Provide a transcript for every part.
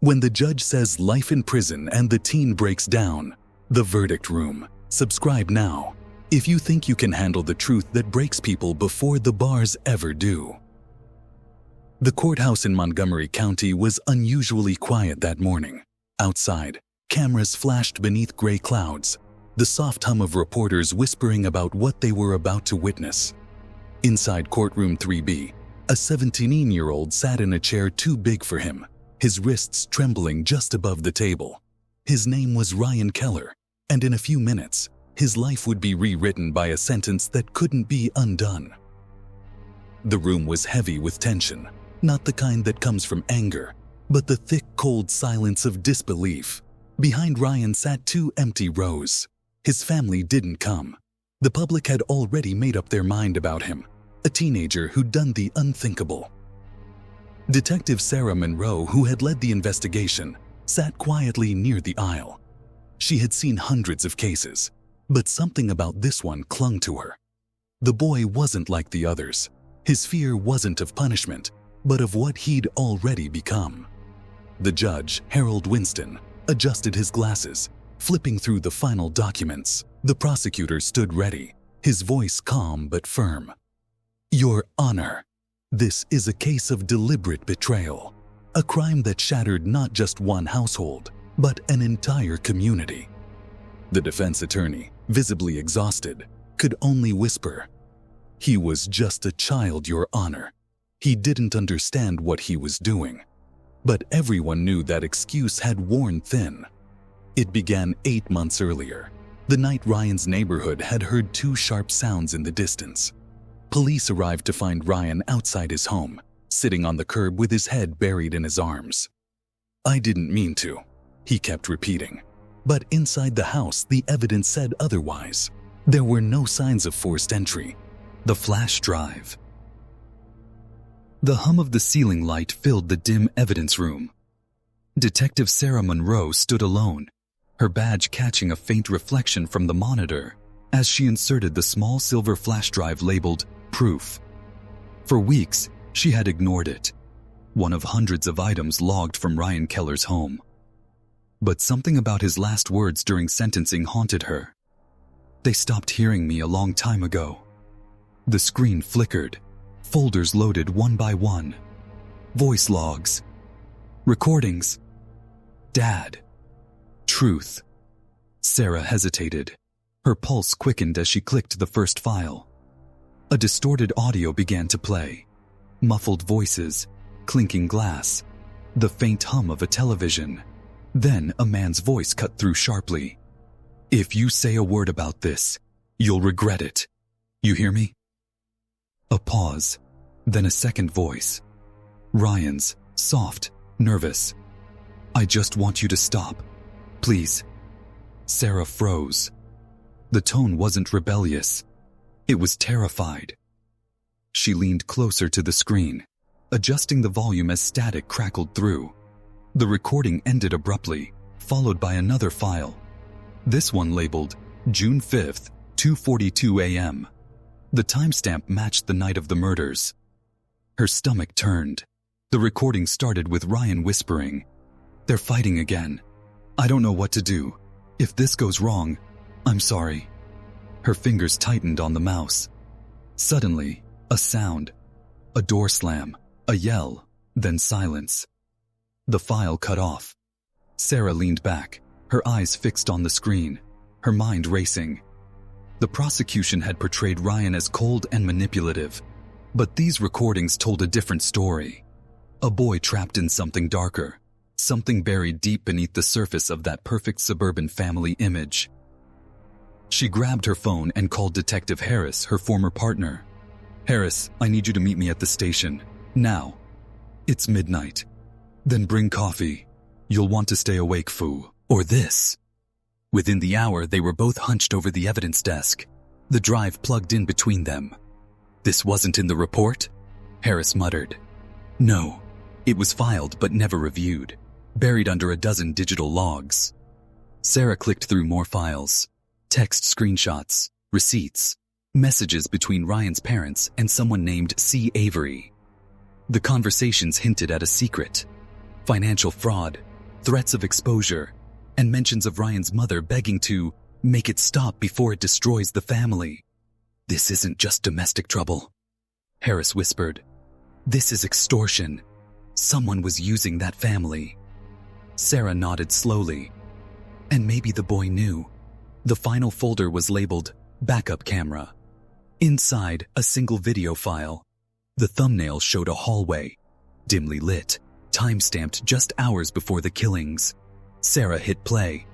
When the judge says life in prison and the teen breaks down, The Verdict Room. Subscribe now if you think you can handle the truth that breaks people before the bars ever do. The courthouse in Montgomery County was unusually quiet that morning. Outside, cameras flashed beneath gray clouds, the soft hum of reporters whispering about what they were about to witness. Inside courtroom 3B, a 17-year-old sat in a chair too big for him, his wrists trembling just above the table. His name was Ryan Keller, and in a few minutes, his life would be rewritten by a sentence that couldn't be undone. The room was heavy with tension, not the kind that comes from anger, but the thick, cold silence of disbelief. Behind Ryan sat two empty rows. His family didn't come. The public had already made up their mind about him, a teenager who'd done the unthinkable. Detective Sarah Monroe, who had led the investigation, sat quietly near the aisle. She had seen hundreds of cases, but something about this one clung to her. The boy wasn't like the others. His fear wasn't of punishment, but of what he'd already become. The judge, Harold Winston, adjusted his glasses, flipping through the final documents. The prosecutor stood ready, his voice calm but firm. "Your Honor, this is a case of deliberate betrayal, a crime that shattered not just one household, but an entire community." The defense attorney, visibly exhausted, could only whisper, "He was just a child, Your Honor. He didn't understand what he was doing." But everyone knew that excuse had worn thin. It began 8 months earlier, the night Ryan's neighborhood had heard two sharp sounds in the distance. Police arrived to find Ryan outside his home, sitting on the curb with his head buried in his arms. "I didn't mean to," he kept repeating. But inside the house, the evidence said otherwise. There were no signs of forced entry. The flash drive. The hum of the ceiling light filled the dim evidence room. Detective Sarah Monroe stood alone, her badge catching a faint reflection from the monitor as she inserted the small silver flash drive labeled Proof. For weeks, she had ignored it, one of hundreds of items logged from Ryan Keller's home. But something about his last words during sentencing haunted her. "They stopped hearing me a long time ago." The screen flickered, folders loaded one by one. Voice logs. Recordings. Dad. Truth. Sarah hesitated. Her pulse quickened as she clicked the first file. A distorted audio began to play. Muffled voices, clinking glass, the faint hum of a television. Then a man's voice cut through sharply. "If you say a word about this, you'll regret it. You hear me?" A pause, then a second voice. Ryan's, soft, nervous. "I just want you to stop. Please." Sarah froze. The tone wasn't rebellious. It was terrified. She leaned closer to the screen, adjusting the volume as static crackled through. The recording ended abruptly, followed by another file. This one labeled June 5th, 2:42 a.m. The timestamp matched the night of the murders. Her stomach turned. The recording started with Ryan whispering, "They're fighting again. I don't know what to do. If this goes wrong, I'm sorry." Her fingers tightened on the mouse. Suddenly, a sound. A door slam, a yell, then silence. The file cut off. Sarah leaned back, her eyes fixed on the screen, her mind racing. The prosecution had portrayed Ryan as cold and manipulative, but these recordings told a different story. A boy trapped in something darker, something buried deep beneath the surface of that perfect suburban family image. She grabbed her phone and called Detective Harris, her former partner. "Harris, I need you to meet me at the station. Now. It's midnight. Then bring coffee. You'll want to stay awake, Fu. Or this." Within the hour, they were both hunched over the evidence desk, the drive plugged in between them. "This wasn't in the report?" Harris muttered. "No. It was filed but never reviewed, buried under a dozen digital logs." Sarah clicked through more files. Text screenshots, receipts, messages between Ryan's parents and someone named C. Avery. The conversations hinted at a secret, financial fraud, threats of exposure, and mentions of Ryan's mother begging to make it stop before it destroys the family. "This isn't just domestic trouble," Harris whispered. "This is extortion. Someone was using that family." Sarah nodded slowly. And maybe the boy knew. The final folder was labeled backup camera. Inside, a single video file. The thumbnail showed a hallway, dimly lit, time-stamped just hours before the killings. Sarah hit play.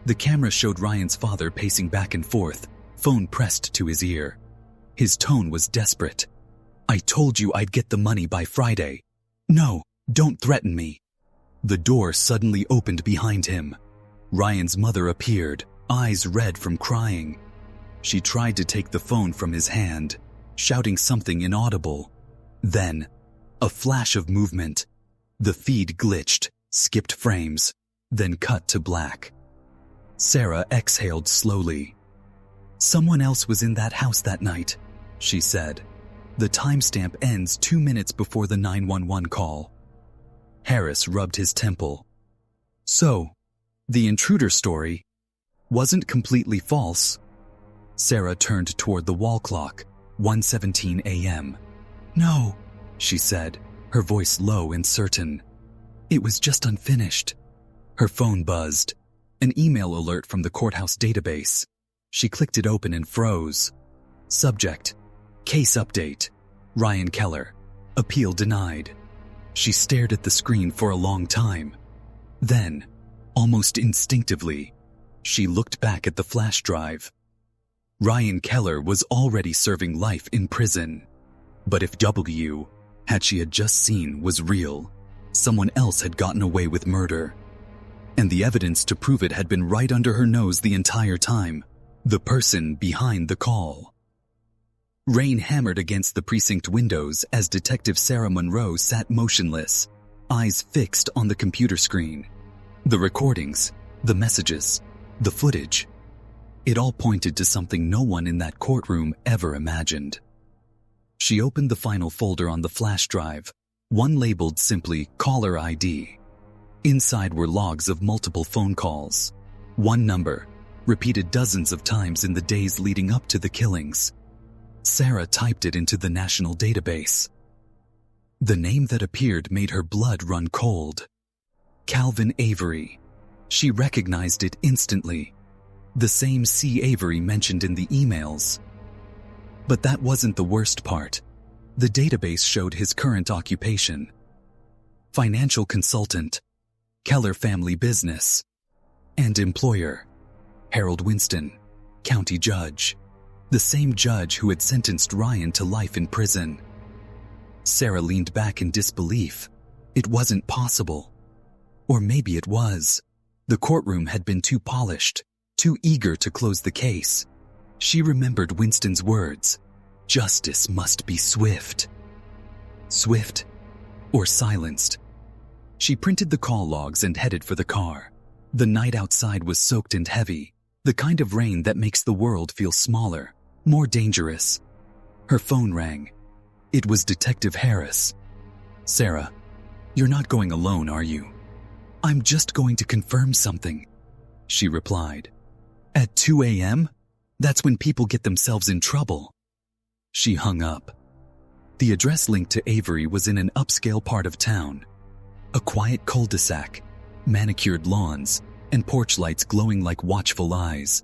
The camera showed Ryan's father pacing back and forth, phone pressed to his ear. His tone was desperate. "I told you I'd get the money by Friday. No, don't threaten me." The door suddenly opened behind him. Ryan's mother appeared, eyes red from crying. She tried to take the phone from his hand, shouting something inaudible. Then, a flash of movement. The feed glitched, skipped frames, then cut to black. Sarah exhaled slowly. "Someone else was in that house that night," she said. The timestamp ends 2 minutes before the 911 call. Harris rubbed his temple. "So, the intruder story wasn't completely false." Sarah turned toward the wall clock, 1:17 a.m. "No," she said, her voice low and certain. "It was just unfinished." Her phone buzzed. An email alert from the courthouse database. She clicked it open and froze. Subject: Case update. Ryan Keller. Appeal denied. She stared at the screen for a long time. Then, almost instinctively, she looked back at the flash drive. Ryan Keller was already serving life in prison. But if W, she had just seen, was real, someone else had gotten away with murder. And the evidence to prove it had been right under her nose the entire time. The person behind the call. Rain hammered against the precinct windows as Detective Sarah Monroe sat motionless, eyes fixed on the computer screen. The recordings, the messages, the footage. It all pointed to something no one in that courtroom ever imagined. She opened the final folder on the flash drive, one labeled simply Caller ID. Inside were logs of multiple phone calls. One number, repeated dozens of times in the days leading up to the killings. Sarah typed it into the national database. The name that appeared made her blood run cold. Calvin Avery. She recognized it instantly. The same C. Avery mentioned in the emails. But that wasn't the worst part. The database showed his current occupation. Financial consultant, Keller Family Business, and employer, Harold Winston, county judge. The same judge who had sentenced Ryan to life in prison. Sarah leaned back in disbelief. It wasn't possible. Or maybe it was. The courtroom had been too polished, too eager to close the case. She remembered Winston's words. Justice must be swift. Swift or silenced. She printed the call logs and headed for the car. The night outside was soaked and heavy, the kind of rain that makes the world feel smaller, more dangerous. Her phone rang. It was Detective Harris. "Sarah, you're not going alone, are you?" "I'm just going to confirm something," she replied. "At 2 a.m.? That's when people get themselves in trouble." She hung up. The address linked to Avery was in an upscale part of town. A quiet cul-de-sac, manicured lawns, and porch lights glowing like watchful eyes.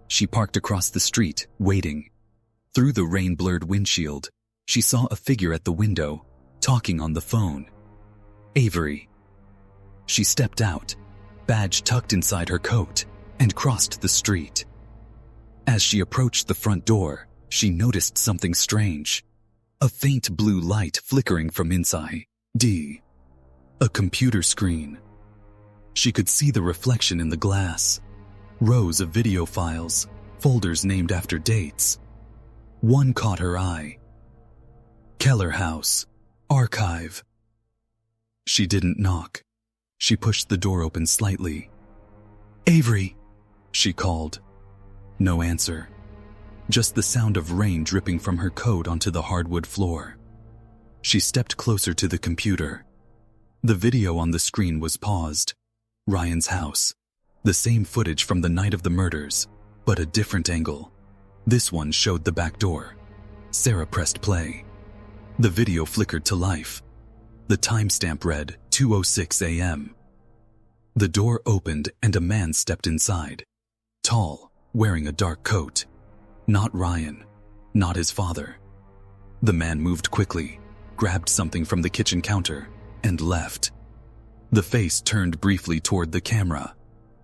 She parked across the street, waiting. Through the rain-blurred windshield, she saw a figure at the window, talking on the phone. Avery. She stepped out, badge tucked inside her coat, and crossed the street. As she approached the front door, she noticed something strange. A faint blue light flickering from inside. A computer screen. She could see the reflection in the glass. Rows of video files, folders named after dates. One caught her eye. Keller House, Archive. She didn't knock. She pushed the door open slightly. "Avery," she called. No answer. Just the sound of rain dripping from her coat onto the hardwood floor. She stepped closer to the computer. The video on the screen was paused. Ryan's house. The same footage from the night of the murders, but a different angle. This one showed the back door. Sarah pressed play. The video flickered to life. The timestamp read 2:06 a.m. The door opened and a man stepped inside. Tall, wearing a dark coat. Not Ryan, not his father. The man moved quickly, grabbed something from the kitchen counter, and left. The face turned briefly toward the camera.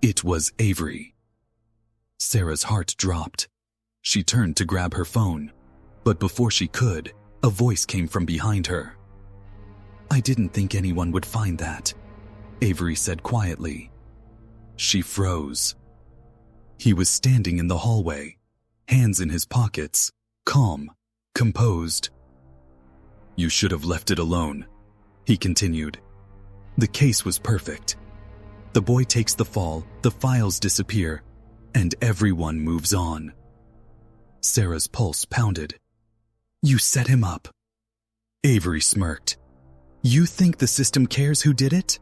It was Avery. Sarah's heart dropped. She turned to grab her phone, but before she could, a voice came from behind her. "I didn't think anyone would find that," Avery said quietly. She froze. He was standing in the hallway, hands in his pockets, calm, composed. "You should have left it alone," he continued. "The case was perfect. The boy takes the fall, the files disappear, and everyone moves on." Sarah's pulse pounded. "You set him up." Avery smirked. "You think the system cares who did it?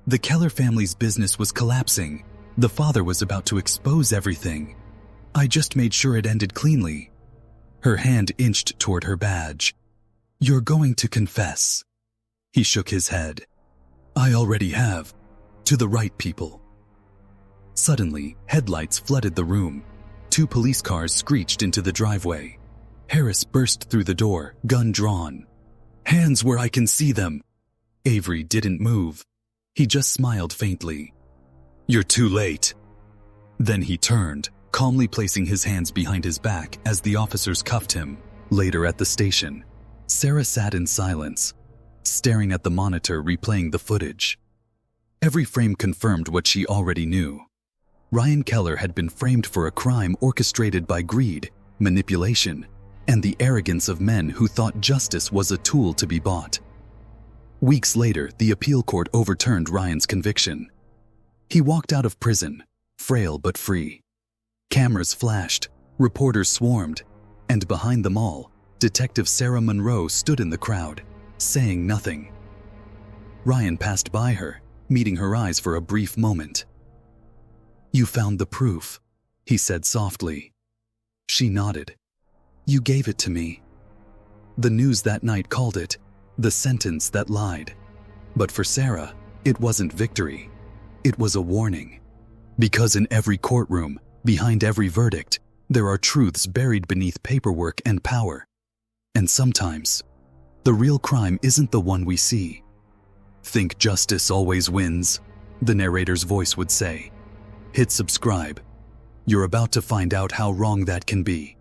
The Keller family's business was collapsing. The father was about to expose everything. I just made sure it ended cleanly." Her hand inched toward her badge. "You're going to confess." He shook his head. "I already have. To the right people." Suddenly, headlights flooded the room. 2 police cars screeched into the driveway. Harris burst through the door, gun drawn. "Hands where I can see them." Avery didn't move. He just smiled faintly. "You're too late." Then he turned, calmly placing his hands behind his back as the officers cuffed him. Later at the station, Sarah sat in silence, staring at the monitor replaying the footage. Every frame confirmed what she already knew. Ryan Keller had been framed for a crime orchestrated by greed, manipulation, and the arrogance of men who thought justice was a tool to be bought. Weeks later, the appeal court overturned Ryan's conviction. He walked out of prison, frail but free. Cameras flashed, reporters swarmed, and behind them all, Detective Sarah Monroe stood in the crowd, saying nothing. Ryan passed by her, meeting her eyes for a brief moment. "You found the proof," he said softly. She nodded. "You gave it to me." The news that night called it the sentence that lied. But for Sarah, it wasn't victory. It was a warning. Because in every courtroom, behind every verdict, there are truths buried beneath paperwork and power. And sometimes, the real crime isn't the one we see. "Think justice always wins," the narrator's voice would say. Hit subscribe. You're about to find out how wrong that can be.